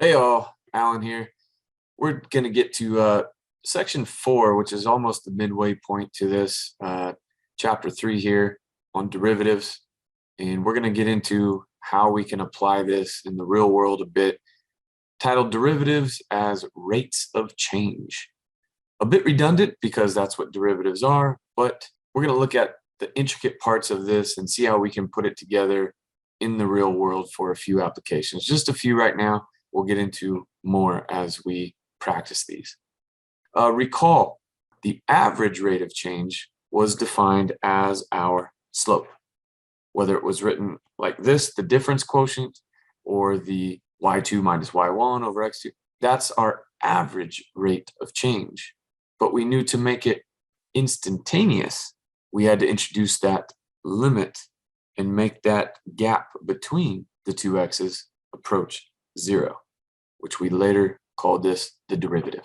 Hey all, Alan here. We're going to get to section 4, which is almost the midway point to this chapter 3 here on derivatives. And we're going to get into how we can apply this in the real world a bit, titled Derivatives as Rates of Change. A bit redundant because that's what derivatives are, but we're going to look at the intricate parts of this and see how we can put it together in the real world for a few applications. Just a few right now. We'll get into more as we practice these. Recall, the average rate of change was defined as our slope. Whether it was written like this, the difference quotient, or the y2 minus y1 over x2, that's our average rate of change. But we knew to make it instantaneous, we had to introduce that limit and make that gap between the two x's approach 0, which we later called this the derivative.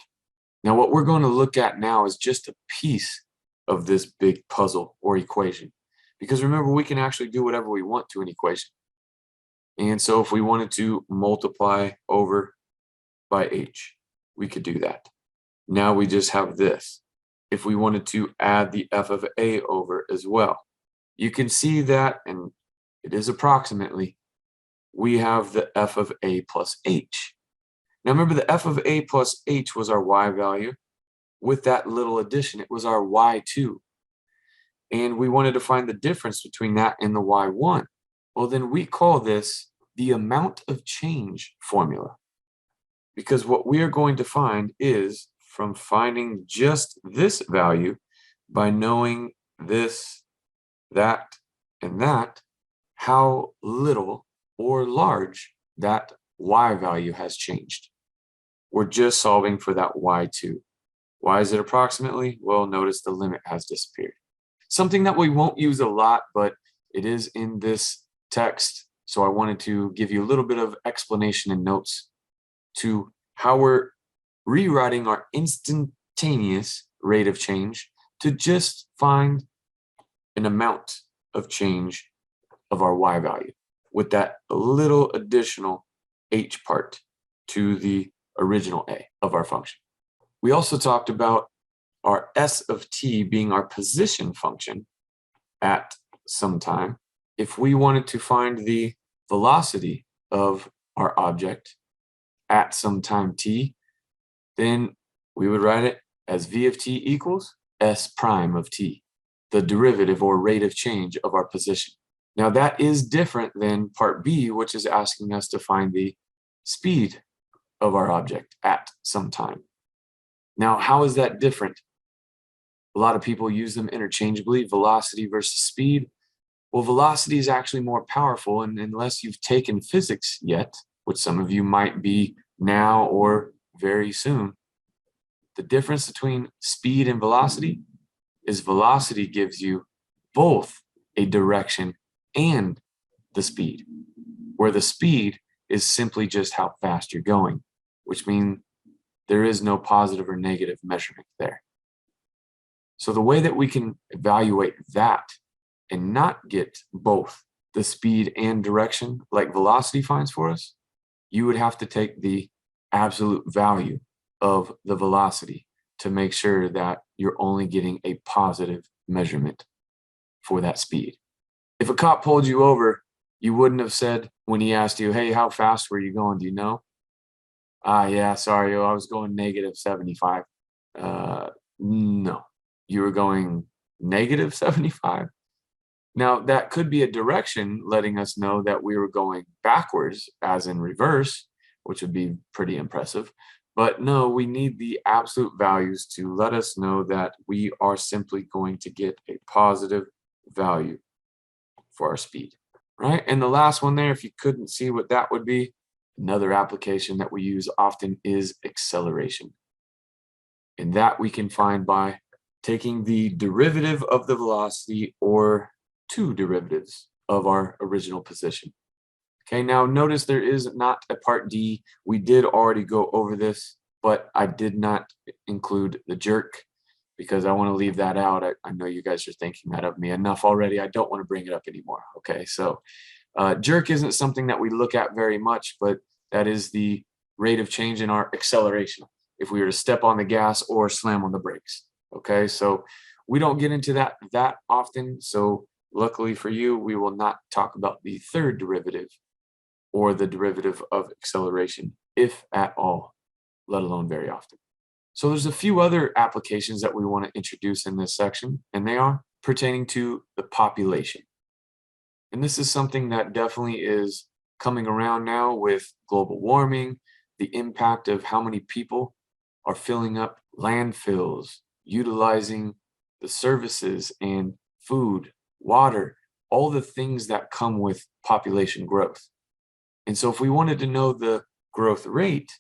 Now, what we're going to look at now is just a piece of this big puzzle or equation. Because remember, we can actually do whatever we want to an equation. And so if we wanted to multiply over by h, we could do that. Now we just have this. If we wanted to add the f of a over as well, you can see that, and it is approximately, we have the f of a plus h. Now remember, the f of a plus h was our y value. With that little addition, it was our y2. And we wanted to find the difference between that and the y1. Well, then we call this the amount of change formula. Because what we are going to find is, from finding just this value by knowing this, that, and that, how little or large that y value has changed. We're just solving for that y2. Why is it approximately? Well, notice the limit has disappeared. Something that we won't use a lot, but it is in this text. So I wanted to give you a little bit of explanation and notes to how we're rewriting our instantaneous rate of change to just find an amount of change of our y value with that little additional h part to the original a of our function. We also talked about our s of t being our position function at some time. If we wanted to find the velocity of our object at some time t, then we would write it as v of t equals s prime of t, the derivative or rate of change of our position. Now that is different than part B, which is asking us to find the speed of our object at some time. Now, how is that different? A lot of people use them interchangeably, velocity versus speed. Well, velocity is actually more powerful, and unless you've taken physics yet, which some of you might be now or very soon, the difference between speed and velocity is velocity gives you both a direction and the speed, where the speed is simply just how fast you're going, which means there is no positive or negative measurement there. So the way that we can evaluate that and not get both the speed and direction like velocity finds for us, you would have to take the absolute value of the velocity to make sure that you're only getting a positive measurement for that speed. If a cop pulled you over, you wouldn't have said when he asked you, hey, how fast were you going? Do you know? Yeah, sorry, I was going negative 75. No, you were going negative 75. Now, that could be a direction letting us know that we were going backwards, as in reverse, which would be pretty impressive. But no, we need the absolute values to let us know that we are simply going to get a positive value for our speed, right? And the last one there, if you couldn't see what that would be, another application that we use often is acceleration. And that we can find by taking the derivative of the velocity or two derivatives of our original position. Okay, now notice there is not a part D. We did already go over this, but I did not include the jerk because I want to leave that out. I know you guys are thinking that of me enough already. I don't want to bring it up anymore. Okay, so jerk isn't something that we look at very much, but that is the rate of change in our acceleration if we were to step on the gas or slam on the brakes. Okay, so we don't get into that often. So luckily for you, we will not talk about the third derivative or the derivative of acceleration, if at all, let alone very often. So there's a few other applications that we want to introduce in this section, and they are pertaining to the population. And this is something that definitely is coming around now with global warming, the impact of how many people are filling up landfills, utilizing the services and food, water, all the things that come with population growth. And so if we wanted to know the growth rate,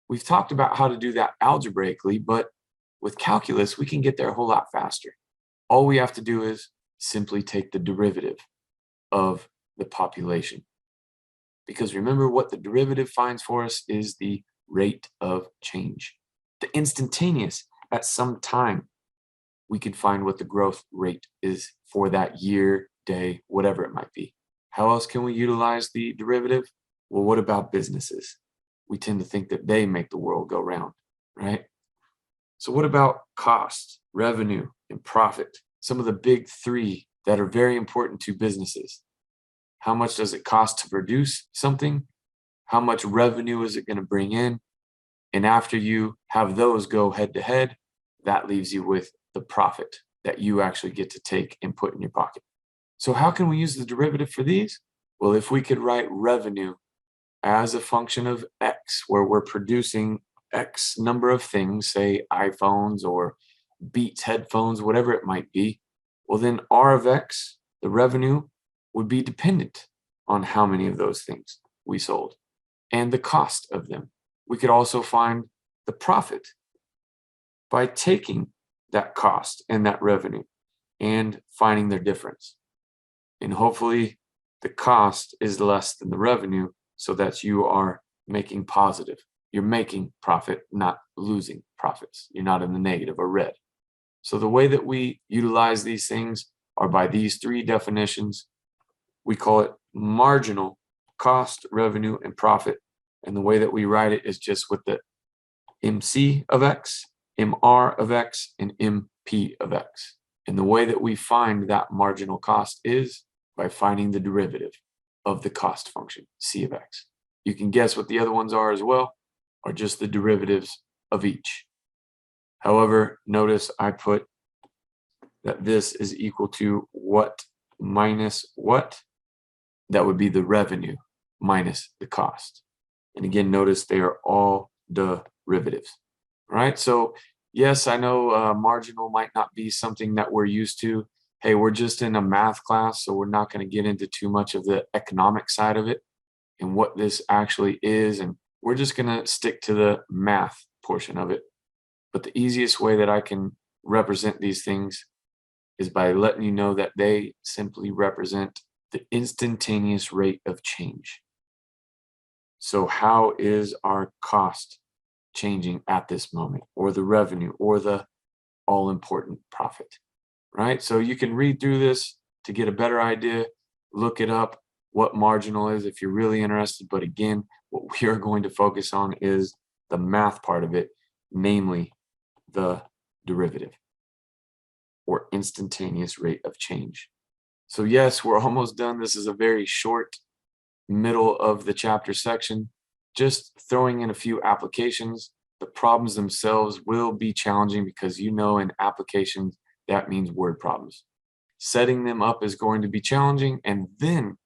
we've talked about how to do that algebraically, but with calculus, we can get there a whole lot faster. All we have to do is simply take the derivative of the population. Because remember, what the derivative finds for us is the rate of change. The instantaneous, at some time, we can find what the growth rate is for that year, day, whatever it might be. How else can we utilize the derivative? Well, what about businesses? We tend to think that they make the world go round, right? So what about cost, revenue, and profit? Some of the big three that are very important to businesses. How much does it cost to produce something? How much revenue is it going to bring in? And after you have those go head to head, that leaves you with the profit that you actually get to take and put in your pocket. So how can we use the derivative for these? Well, if we could write revenue as a function of X, where we're producing X number of things, say iPhones or Beats headphones, whatever it might be, well, then R of X, the revenue, would be dependent on how many of those things we sold and the cost of them. We could also find the profit by taking that cost and that revenue and finding their difference. And hopefully the cost is less than the revenue, so that you are making positive. You're making profit, not losing profits. You're not in the negative or red. So the way that we utilize these things are by these three definitions. We call it marginal cost, revenue, and profit. And the way that we write it is just with the MC of X, MR of X, and MP of X. And the way that we find that marginal cost is by finding the derivative of the cost function, C of X. You can guess what the other ones are as well, or just the derivatives of each. However, notice I put that this is equal to what minus what? That would be the revenue minus the cost. And again, notice they are all derivatives, right? So yes, I know marginal might not be something that we're used to. Hey, we're just in a math class, so we're not going to get into too much of the economic side of it and what this actually is. And we're just going to stick to the math portion of it. But the easiest way that I can represent these things is by letting you know that they simply represent the instantaneous rate of change. So how is our cost changing at this moment, or the revenue, or the all-important profit? Right? So you can read through this to get a better idea, look it up, what marginal is if you're really interested. But again, what we are going to focus on is the math part of it, namely the derivative or instantaneous rate of change. So yes, we're almost done. This is a very short middle of the chapter section, just throwing in a few applications. The problems themselves will be challenging because in applications, that means word problems. Setting them up is going to be challenging, and then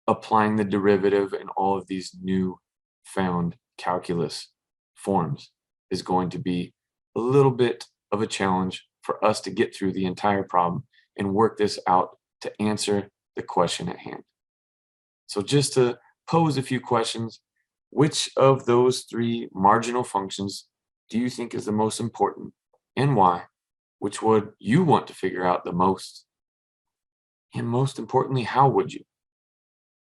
applying the derivative and all of these new found calculus forms is going to be a little bit of a challenge for us to get through the entire problem and work this out to answer the question at hand. So just to pose a few questions, which of those three marginal functions do you think is the most important, and why? Which would you want to figure out the most? And most importantly, how would you?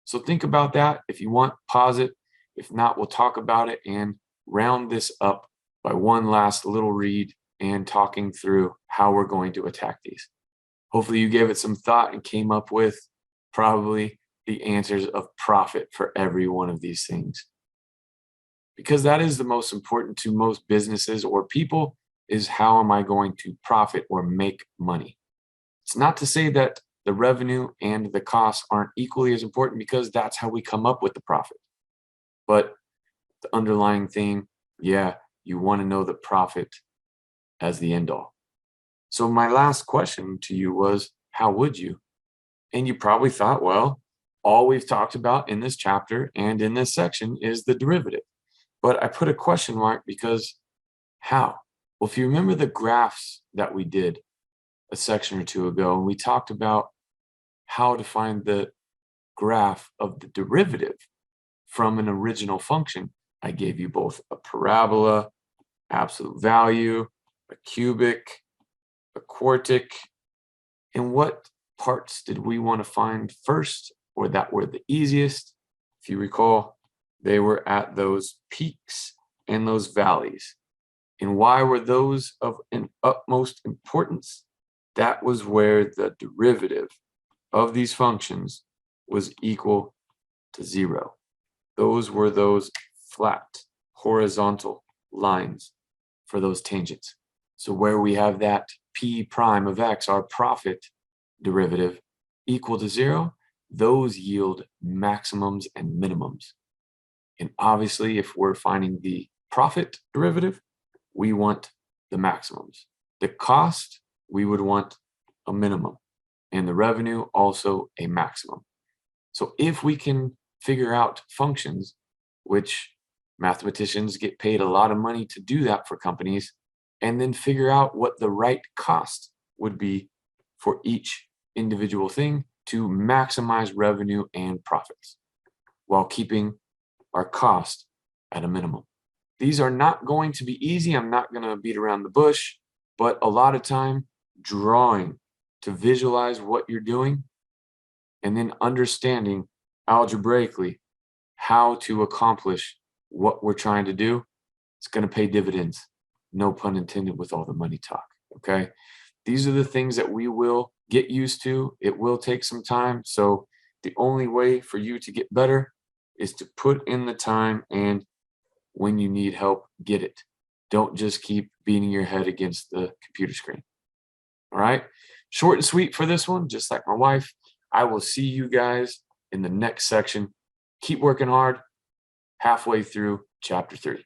So think about that. If you want, pause it. If not, we'll talk about it and round this up by one last little read and talking through how we're going to attack these. Hopefully you gave it some thought and came up with probably the answers of profit for every one of these things. because that is the most important to most businesses or people, is how am I going to profit or make money? It's not to say that the revenue and the costs aren't equally as important, because that's how we come up with the profit. But the underlying thing, yeah, you want to know the profit as the end all. So my last question to you was, how would you? And you probably thought, well, all we've talked about in this chapter and in this section is the derivative. But I put a question mark because how? Well, if you remember the graphs that we did a section or two ago, and we talked about how to find the graph of the derivative from an original function, I gave you both a parabola, absolute value, a cubic, a quartic. And what parts did we want to find first, or that were the easiest? If you recall, they were at those peaks and those valleys. And why were those of an utmost importance? That was where the derivative of these functions was equal to 0. Those were those flat horizontal lines for those tangents. So where we have that p prime of x, our profit derivative, equal to 0, those yield maximums and minimums. And obviously, if we're finding the profit derivative, we want the maximums. The cost, we would want a minimum, and the revenue also a maximum. So if we can figure out functions, which mathematicians get paid a lot of money to do that for companies, and then figure out what the right cost would be for each individual thing to maximize revenue and profits while keeping our cost at a minimum. These are not going to be easy. I'm not going to beat around the bush, but a lot of time drawing to visualize what you're doing and then understanding algebraically how to accomplish what we're trying to do, it's going to pay dividends. No pun intended with all the money talk, okay? These are the things that we will get used to. It will take some time. So the only way for you to get better is to put in the time, and when you need help, get it. Don't just keep beating your head against the computer screen. All right? Short and sweet for this one, just like my wife. I will see you guys in the next section. Keep working hard. Halfway through chapter 3.